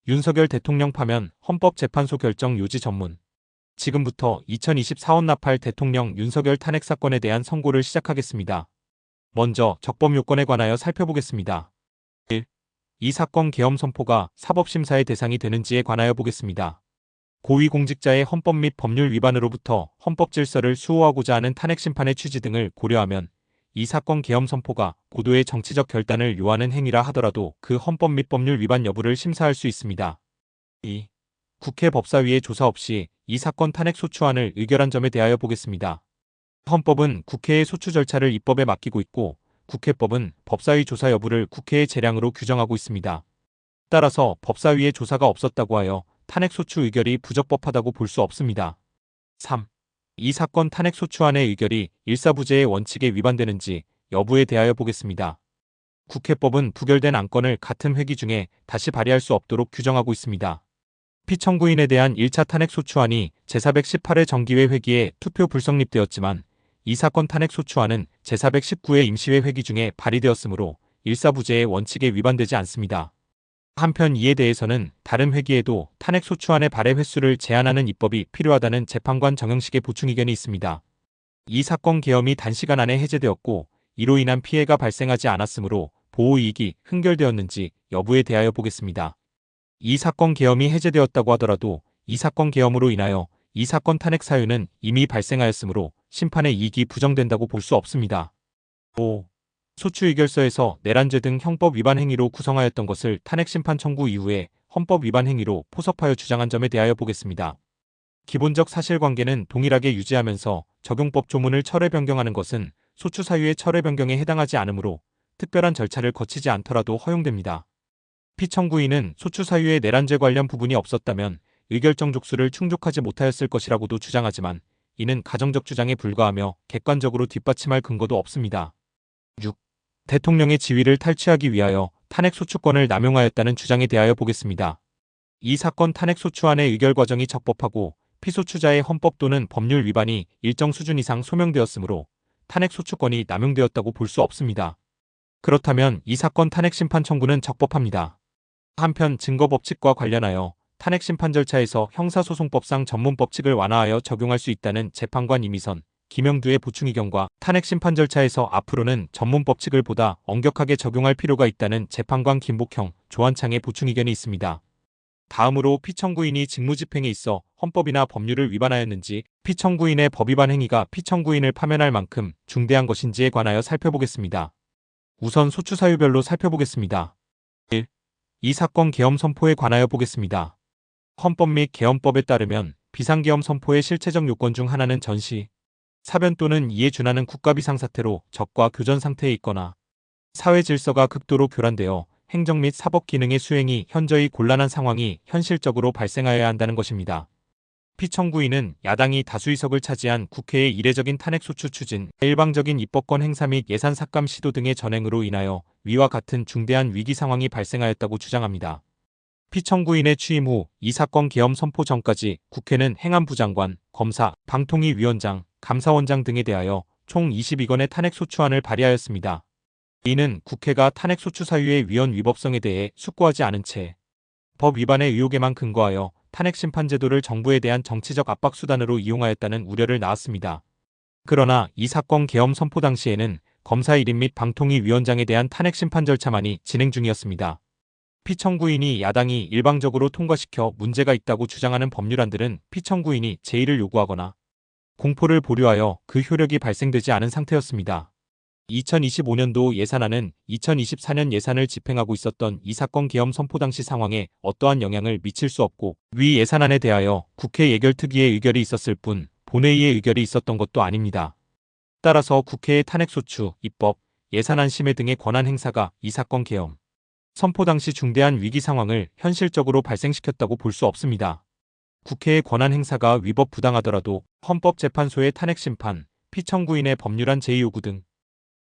윤석열 대통령 파면 헌법재판소 결정 요지 전문. 지금부터 2024원 나팔 대통령 윤석열 탄핵 사건에 대한 선고를 시작하겠습니다. 먼저 적법 요건에 관하여 살펴보겠습니다. 1. 이 사건 계엄 선포가 사법심사의 대상이 되는지에 관하여 보겠습니다. 고위공직자의 헌법 및 법률 위반으로부터 헌법 질서를 수호하고자 하는 탄핵 심판의 취지 등을 고려하면 이 사건 계엄 선포가 고도의 정치적 결단을 요하는 행위라 하더라도 그 헌법 및 법률 위반 여부를 심사할 수 있습니다. 2. 국회 법사위의 조사 없이 이 사건 탄핵 소추안을 의결한 점에 대하여 보겠습니다. 헌법은 국회의 소추 절차를 입법에 맡기고 있고 국회법은 법사위 조사 여부를 국회의 재량으로 규정하고 있습니다. 따라서 법사위의 조사가 없었다고 하여 탄핵 소추 의결이 부적법하다고 볼 수 없습니다. 3. 이 사건 탄핵 소추안의 의결이 일사부재의 원칙에 위반되는지 여부에 대하여 보겠습니다. 국회법은 부결된 안건을 같은 회기 중에 다시 발의할 수 없도록 규정하고 있습니다. 피청구인에 대한 1차 탄핵 소추안이 제418회 정기회 회기에 투표 불성립되었지만 이 사건 탄핵 소추안은 제419회 임시회 회기 중에 발의되었으므로 일사부재의 원칙에 위반되지 않습니다. 한편 이에 대해서는 다른 회기에도 탄핵 소추안의 발의 횟수를 제한하는 입법이 필요하다는 재판관 정영식의 보충 의견이 있습니다. 이 사건 계엄이 단시간 안에 해제되었고 이로 인한 피해가 발생하지 않았으므로 보호이익이 흥결되었는지 여부에 대하여 보겠습니다. 이 사건 계엄이 해제되었다고 하더라도 이 사건 계엄으로 인하여 이 사건 탄핵 사유는 이미 발생하였으므로 심판의 이익이 부정된다고 볼 수 없습니다. 5. 소추의결서에서 내란죄 등 형법 위반 행위로 구성하였던 것을 탄핵 심판 청구 이후에 헌법 위반 행위로 포섭하여 주장한 점에 대하여 보겠습니다. 기본적 사실관계는 동일하게 유지하면서 적용법 조문을 철회 변경하는 것은 소추 사유의 철회 변경에 해당하지 않으므로 특별한 절차를 거치지 않더라도 허용됩니다. 피청구인은 소추 사유의 내란죄 관련 부분이 없었다면 의결정 족수를 충족하지 못하였을 것이라고도 주장하지만 이는 가정적 주장에 불과하며 객관적으로 뒷받침할 근거도 없습니다. 6. 대통령의 지위를 탈취하기 위하여 탄핵 소추권을 남용하였다는 주장에 대하여 보겠습니다. 이 사건 탄핵 소추안의 의결 과정이 적법하고 피소추자의 헌법 또는 법률 위반이 일정 수준 이상 소명되었으므로 탄핵 소추권이 남용되었다고 볼 수 없습니다. 그렇다면 이 사건 탄핵 심판 청구는 적법합니다. 한편 증거법칙과 관련하여 탄핵 심판 절차에서 형사소송법상 전문법칙을 완화하여 적용할 수 있다는 재판관 이미선, 김영두의 보충 의견과 탄핵 심판 절차에서 앞으로는 전문법칙을 보다 엄격하게 적용할 필요가 있다는 재판관 김복형, 조한창의 보충 의견이 있습니다. 다음으로 피청구인이 직무집행에 있어 헌법이나 법률을 위반하였는지 피청구인의 법위반 행위가 피청구인을 파면할 만큼 중대한 것인지에 관하여 살펴보겠습니다. 우선 소추 사유별로 살펴보겠습니다. 1. 이 사건 계엄 선포에 관하여 보겠습니다. 헌법 및 계엄법에 따르면 비상계엄 선포의 실체적 요건 중 하나는 전시, 사변 또는 이에 준하는 국가 비상사태로 적과 교전 상태에 있거나 사회 질서가 극도로 교란되어 행정 및 사법 기능의 수행이 현저히 곤란한 상황이 현실적으로 발생하여야 한다는 것입니다. 피청구인은 야당이 다수의석을 차지한 국회의 이례적인 탄핵소추 추진, 일방적인 입법권 행사 및 예산 삭감 시도 등의 전행으로 인하여 위와 같은 중대한 위기 상황이 발생하였다고 주장합니다. 피청구인의 취임 후 이 사건 계엄 선포 전까지 국회는 행안부 장관, 검사, 방통위 위원장, 감사원장 등에 대하여 총 22건의 탄핵소추안을 발의하였습니다. 이는 국회가 탄핵소추 사유의 위헌 위법성에 대해 숙고하지 않은 채 법 위반의 의혹에만 근거하여 탄핵심판제도를 정부에 대한 정치적 압박수단으로 이용하였다는 우려를 낳았습니다. 그러나 이 사건 계엄 선포 당시에는 검사 1인 및 방통위 위원장에 대한 탄핵심판 절차만이 진행 중이었습니다. 피청구인이 야당이 일방적으로 통과시켜 문제가 있다고 주장하는 법률안들은 피청구인이 제의를 요구하거나 공포를 보류하여 그 효력이 발생되지 않은 상태였습니다. 2025년도 예산안은 2024년 예산을 집행하고 있었던 이 사건 계엄 선포 당시 상황에 어떠한 영향을 미칠 수 없고 위 예산안에 대하여 국회 예결특위의 의결이 있었을 뿐 본회의의 의결이 있었던 것도 아닙니다. 따라서 국회의 탄핵소추, 입법, 예산안 심의 등의 권한 행사가 이 사건 계엄 선포 당시 중대한 위기 상황을 현실적으로 발생시켰다고 볼 수 없습니다. 국회의 권한 행사가 위법 부당하더라도 헌법재판소의 탄핵심판, 피청구인의 법률안 제의 요구 등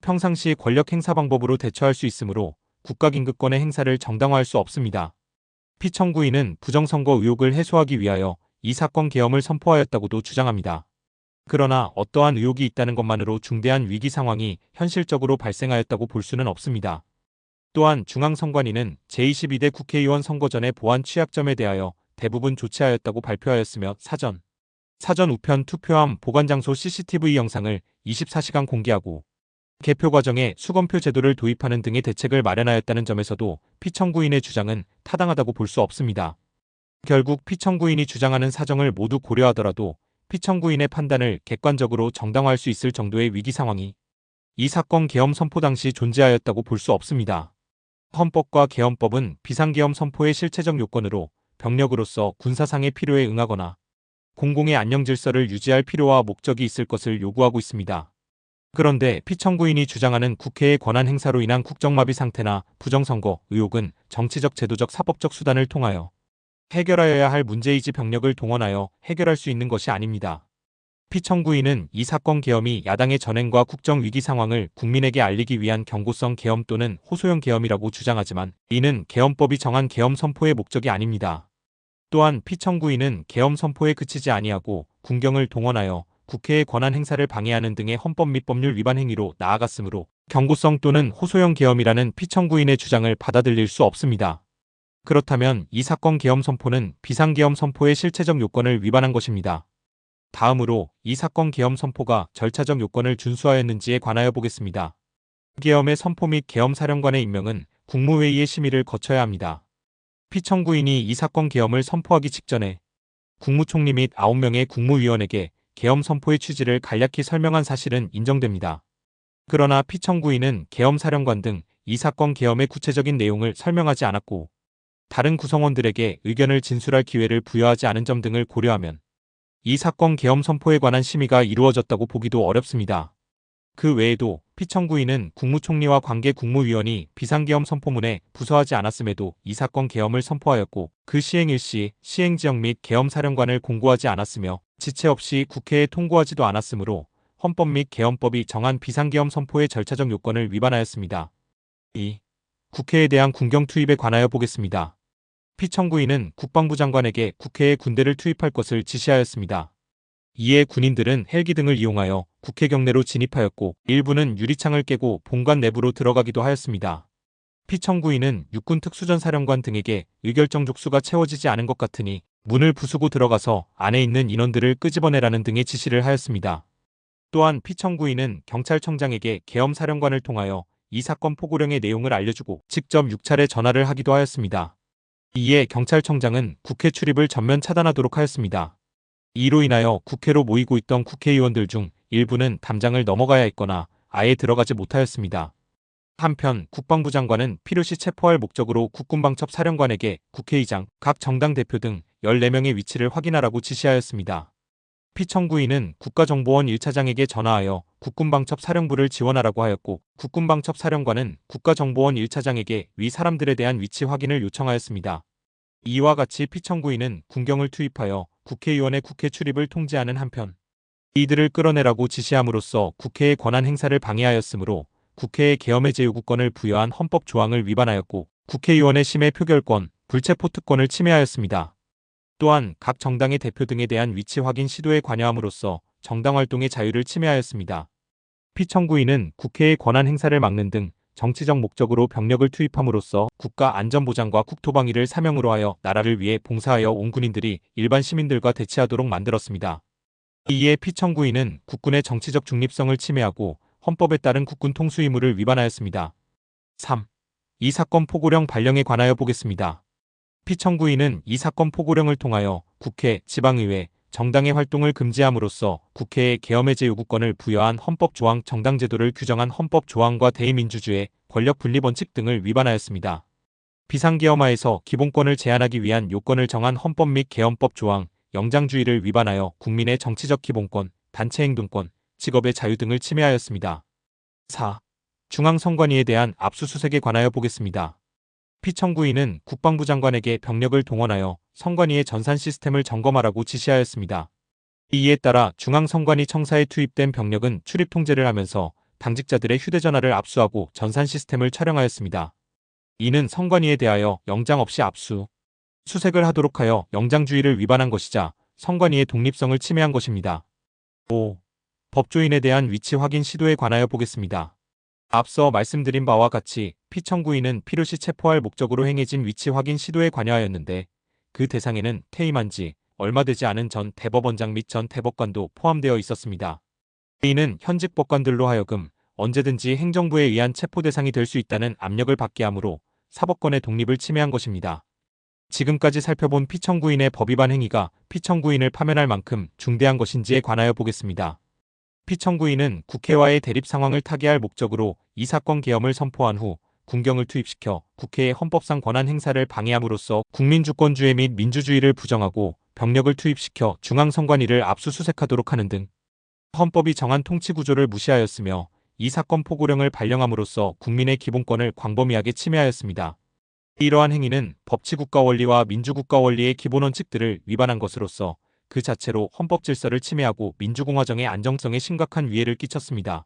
평상시 권력 행사 방법으로 대처할 수 있으므로 국가긴급권의 행사를 정당화할 수 없습니다. 피청구인은 부정선거 의혹을 해소하기 위하여 이 사건 계엄을 선포하였다고도 주장합니다. 그러나 어떠한 의혹이 있다는 것만으로 중대한 위기 상황이 현실적으로 발생하였다고 볼 수는 없습니다. 또한 중앙선관위는 제22대 국회의원 선거 전의 보안 취약점에 대하여 대부분 조치하였다고 발표하였으며 사전 우편 투표함 보관장소 CCTV 영상을 24시간 공개하고 개표 과정에 수검표 제도를 도입하는 등의 대책을 마련하였다는 점에서도 피청구인의 주장은 타당하다고 볼 수 없습니다. 결국 피청구인이 주장하는 사정을 모두 고려하더라도 피청구인의 판단을 객관적으로 정당화할 수 있을 정도의 위기 상황이 이 사건 계엄 선포 당시 존재하였다고 볼 수 없습니다. 헌법과 계엄법은 비상계엄 선포의 실체적 요건으로 병력으로서 군사상의 필요에 응하거나 공공의 안녕 질서를 유지할 필요와 목적이 있을 것을 요구하고 있습니다. 그런데 피청구인이 주장하는 국회의 권한 행사로 인한 국정마비 상태나 부정선거 의혹은 정치적, 제도적, 사법적 수단을 통하여 해결하여야 할 문제이지 병력을 동원하여 해결할 수 있는 것이 아닙니다. 피청구인은 이 사건 계엄이 야당의 전횡과 국정 위기 상황을 국민에게 알리기 위한 경고성 계엄 또는 호소형 계엄이라고 주장하지만 이는 계엄법이 정한 계엄 선포의 목적이 아닙니다. 또한 피청구인은 계엄 선포에 그치지 아니하고 군경을 동원하여 국회의 권한 행사를 방해하는 등의 헌법 및 법률 위반 행위로 나아갔으므로 경고성 또는 호소형 계엄이라는 피청구인의 주장을 받아들일 수 없습니다. 그렇다면 이 사건 계엄 선포는 비상계엄 선포의 실체적 요건을 위반한 것입니다. 다음으로 이 사건 계엄 선포가 절차적 요건을 준수하였는지에 관하여 보겠습니다. 계엄의 선포 및 계엄 사령관의 임명은 국무회의의 심의를 거쳐야 합니다. 피청구인이 이 사건 계엄을 선포하기 직전에 국무총리 및 9명의 국무위원에게 계엄 선포의 취지를 간략히 설명한 사실은 인정됩니다. 그러나 피청구인은 계엄 사령관 등 이 사건 계엄의 구체적인 내용을 설명하지 않았고 다른 구성원들에게 의견을 진술할 기회를 부여하지 않은 점 등을 고려하면 이 사건 계엄 선포에 관한 심의가 이루어졌다고 보기도 어렵습니다. 그 외에도 피청구인은 국무총리와 관계 국무위원이 비상계엄 선포문에 부서하지 않았음에도 이 사건 계엄을 선포하였고 그 시행 일시, 시행 지역 및 계엄 사령관을 공고하지 않았으며 지체 없이 국회에 통고하지도 않았으므로 헌법 및 계엄법이 정한 비상계엄 선포의 절차적 요건을 위반하였습니다. 2. 국회에 대한 군경 투입에 관하여 보겠습니다. 피청구인은 국방부 장관에게 국회에 군대를 투입할 것을 지시하였습니다. 이에 군인들은 헬기 등을 이용하여 국회 경내로 진입하였고 일부는 유리창을 깨고 본관 내부로 들어가기도 하였습니다. 피청구인은 육군 특수전사령관 등에게 의결정 족수가 채워지지 않은 것 같으니 문을 부수고 들어가서 안에 있는 인원들을 끄집어내라는 등의 지시를 하였습니다. 또한 피청구인은 경찰청장에게 계엄사령관을 통하여 이 사건 포고령의 내용을 알려주고 직접 6차례 전화를 하기도 하였습니다. 이에 경찰청장은 국회 출입을 전면 차단하도록 하였습니다. 이로 인하여 국회로 모이고 있던 국회의원들 중 일부는 담장을 넘어가야 했거나 아예 들어가지 못하였습니다. 한편 국방부 장관은 필요시 체포할 목적으로 국군방첩 사령관에게 국회의장, 각 정당 대표 등 14명의 위치를 확인하라고 지시하였습니다. 피청구인은 국가정보원 1차장에게 전화하여 국군방첩 사령부를 지원하라고 하였고 국군방첩 사령관은 국가정보원 1차장에게 위 사람들에 대한 위치 확인을 요청하였습니다. 이와 같이 피청구인은 군경을 투입하여 국회의원의 국회 출입을 통제하는 한편 이들을 끌어내라고 지시함으로써 국회의 권한 행사를 방해하였으므로 국회의 계엄해제 요구권을 부여한 헌법 조항을 위반하였고 국회의원의 심해 표결권, 불체포 특권을 침해하였습니다. 또한 각 정당의 대표 등에 대한 위치 확인 시도에 관여함으로써 정당활동의 자유를 침해하였습니다. 피청구인은 국회의 권한 행사를 막는 등 정치적 목적으로 병력을 투입함으로써 국가 안전보장과 국토방위를 사명으로 하여 나라를 위해 봉사하여 온 군인들이 일반 시민들과 대치하도록 만들었습니다. 이에 피청구인은 국군의 정치적 중립성을 침해하고 헌법에 따른 국군 통수 의무를 위반하였습니다. 3. 이 사건 포고령 발령에 관하여 보겠습니다. 피청구인은 이 사건 포고령을 통하여 국회, 지방의회, 정당의 활동을 금지함으로써 국회의 계엄해제 요구권을 부여한 헌법조항 정당제도를 규정한 헌법조항과 대의민주주의, 권력분리원칙 등을 위반하였습니다. 비상계엄하에서 기본권을 제한하기 위한 요건을 정한 헌법 및 계엄법 조항, 영장주의를 위반하여 국민의 정치적 기본권, 단체행동권, 직업의 자유 등을 침해하였습니다. 4. 중앙선관위에 대한 압수수색에 관하여 보겠습니다. 피청구인은 국방부 장관에게 병력을 동원하여 선관위의 전산 시스템을 점검하라고 지시하였습니다. 이에 따라 중앙선관위 청사에 투입된 병력은 출입 통제를 하면서 당직자들의 휴대전화를 압수하고 전산 시스템을 촬영하였습니다. 이는 선관위에 대하여 영장 없이 압수, 수색을 하도록 하여 영장주의를 위반한 것이자 선관위의 독립성을 침해한 것입니다. 5. 법조인에 대한 위치 확인 시도에 관하여 보겠습니다. 앞서 말씀드린 바와 같이 피청구인은 필요시 체포할 목적으로 행해진 위치 확인 시도에 관여하였는데 그 대상에는 퇴임한 지 얼마 되지 않은 전 대법원장 및 전 대법관도 포함되어 있었습니다. 이는 현직 법관들로 하여금 언제든지 행정부에 의한 체포 대상이 될 수 있다는 압력을 받게 하므로 사법권의 독립을 침해한 것입니다. 지금까지 살펴본 피청구인의 법 위반 행위가 피청구인을 파면할 만큼 중대한 것인지에 관하여 보겠습니다. 피청구인은 국회와의 대립 상황을 타개할 목적으로 이 사건 계엄을 선포한 후 군경을 투입시켜 국회의 헌법상 권한 행사를 방해함으로써 국민주권주의 및 민주주의를 부정하고 병력을 투입시켜 중앙선관위를 압수수색하도록 하는 등 헌법이 정한 통치구조를 무시하였으며 이 사건 포고령을 발령함으로써 국민의 기본권을 광범위하게 침해하였습니다. 이러한 행위는 법치국가 원리와 민주국가 원리의 기본 원칙들을 위반한 것으로서 그 자체로 헌법 질서를 침해하고 민주공화정의 안정성에 심각한 위해를 끼쳤습니다.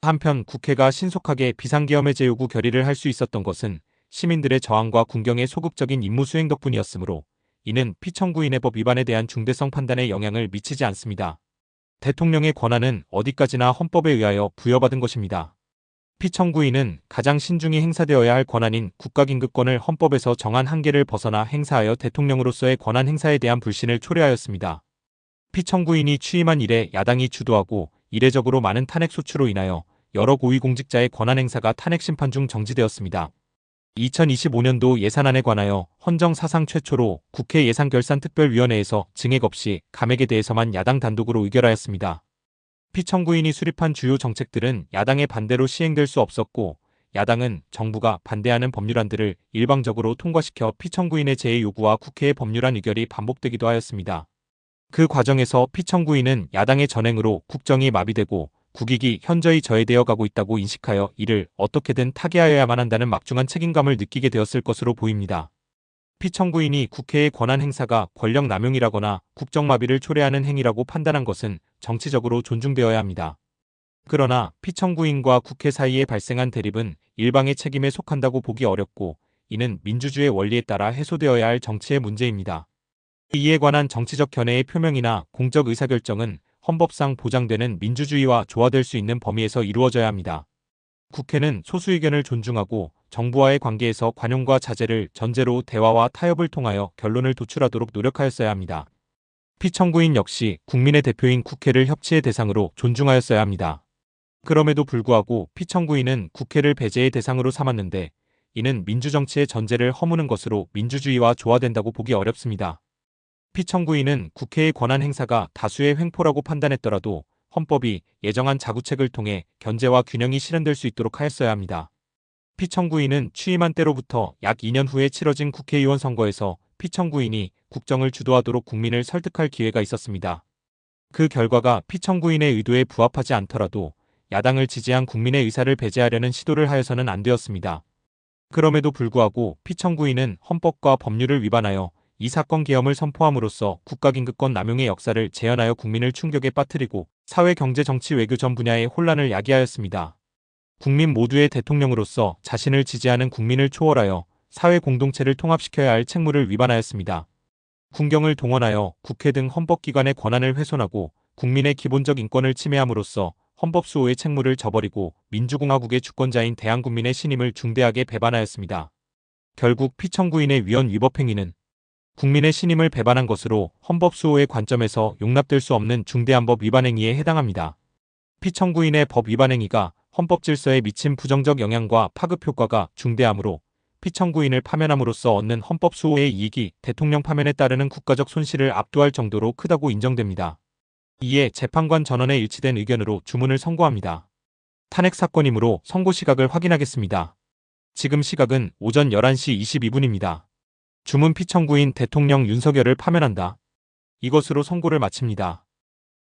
한편 국회가 신속하게 비상계엄의 제요구 결의를 할 수 있었던 것은 시민들의 저항과 군경의 소극적인 임무 수행 덕분이었으므로 이는 피청구인의 법 위반에 대한 중대성 판단에 영향을 미치지 않습니다. 대통령의 권한은 어디까지나 헌법에 의하여 부여받은 것입니다. 피청구인은 가장 신중히 행사되어야 할 권한인 국가긴급권을 헌법에서 정한 한계를 벗어나 행사하여 대통령으로서의 권한 행사에 대한 불신을 초래하였습니다. 피청구인이 취임한 이래 야당이 주도하고 이례적으로 많은 탄핵 소추로 인하여 여러 고위공직자의 권한 행사가 탄핵 심판 중 정지되었습니다. 2025년도 예산안에 관하여 헌정 사상 최초로 국회 예산결산특별위원회에서 증액 없이 감액에 대해서만 야당 단독으로 의결하였습니다. 피청구인이 수립한 주요 정책들은 야당의 반대로 시행될 수 없었고 야당은 정부가 반대하는 법률안들을 일방적으로 통과시켜 피청구인의 제의 요구와 국회의 법률안 의결이 반복되기도 하였습니다. 그 과정에서 피청구인은 야당의 전횡으로 국정이 마비되고 국익이 현저히 저해되어 가고 있다고 인식하여 이를 어떻게든 타개하여야만 한다는 막중한 책임감을 느끼게 되었을 것으로 보입니다. 피청구인이 국회의 권한 행사가 권력 남용이라거나 국정마비를 초래하는 행위라고 판단한 것은 정치적으로 존중되어야 합니다. 그러나 피청구인과 국회 사이에 발생한 대립은 일방의 책임에 속한다고 보기 어렵고 이는 민주주의 원리에 따라 해소되어야 할 정치의 문제입니다. 이에 관한 정치적 견해의 표명이나 공적 의사결정은 헌법상 보장되는 민주주의와 조화될 수 있는 범위에서 이루어져야 합니다. 국회는 소수 의견을 존중하고 정부와의 관계에서 관용과 자제를 전제로 대화와 타협을 통하여 결론을 도출하도록 노력하였어야 합니다. 피청구인 역시 국민의 대표인 국회를 협치의 대상으로 존중하였어야 합니다. 그럼에도 불구하고 피청구인은 국회를 배제의 대상으로 삼았는데 이는 민주정치의 전제를 허무는 것으로 민주주의와 조화된다고 보기 어렵습니다. 피청구인은 국회의 권한 행사가 다수의 횡포라고 판단했더라도 헌법이 예정한 자구책을 통해 견제와 균형이 실현될 수 있도록 하였어야 합니다. 피청구인은 취임한 때로부터 약 2년 후에 치러진 국회의원 선거에서 피청구인이 국정을 주도하도록 국민을 설득할 기회가 있었습니다. 그 결과가 피청구인의 의도에 부합하지 않더라도 야당을 지지한 국민의 의사를 배제하려는 시도를 하여서는 안 되었습니다. 그럼에도 불구하고 피청구인은 헌법과 법률을 위반하여 이 사건 계엄을 선포함으로써 국가긴급권 남용의 역사를 재현하여 국민을 충격에 빠뜨리고 사회, 경제, 정치, 외교 전 분야의 혼란을 야기하였습니다. 국민 모두의 대통령으로서 자신을 지지하는 국민을 초월하여 사회 공동체를 통합시켜야 할 책무를 위반하였습니다. 군경을 동원하여 국회 등 헌법기관의 권한을 훼손하고 국민의 기본적 인권을 침해함으로써 헌법수호의 책무를 저버리고 민주공화국의 주권자인 대한국민의 신임을 중대하게 배반하였습니다. 결국 피청구인의 위헌 위법 행위는 국민의 신임을 배반한 것으로 헌법수호의 관점에서 용납될 수 없는 중대한 법 위반 행위에 해당합니다. 피청구인의 법 위반 행위가 헌법 질서에 미친 부정적 영향과 파급 효과가 중대하므로 피청구인을 파면함으로써 얻는 헌법수호의 이익이 대통령 파면에 따르는 국가적 손실을 압도할 정도로 크다고 인정됩니다. 이에 재판관 전원의 일치된 의견으로 주문을 선고합니다. 탄핵 사건이므로 선고 시각을 확인하겠습니다. 지금 시각은 오전 11시 22분입니다. 주문 피청구인 대통령 윤석열을 파면한다. 이것으로 선고를 마칩니다.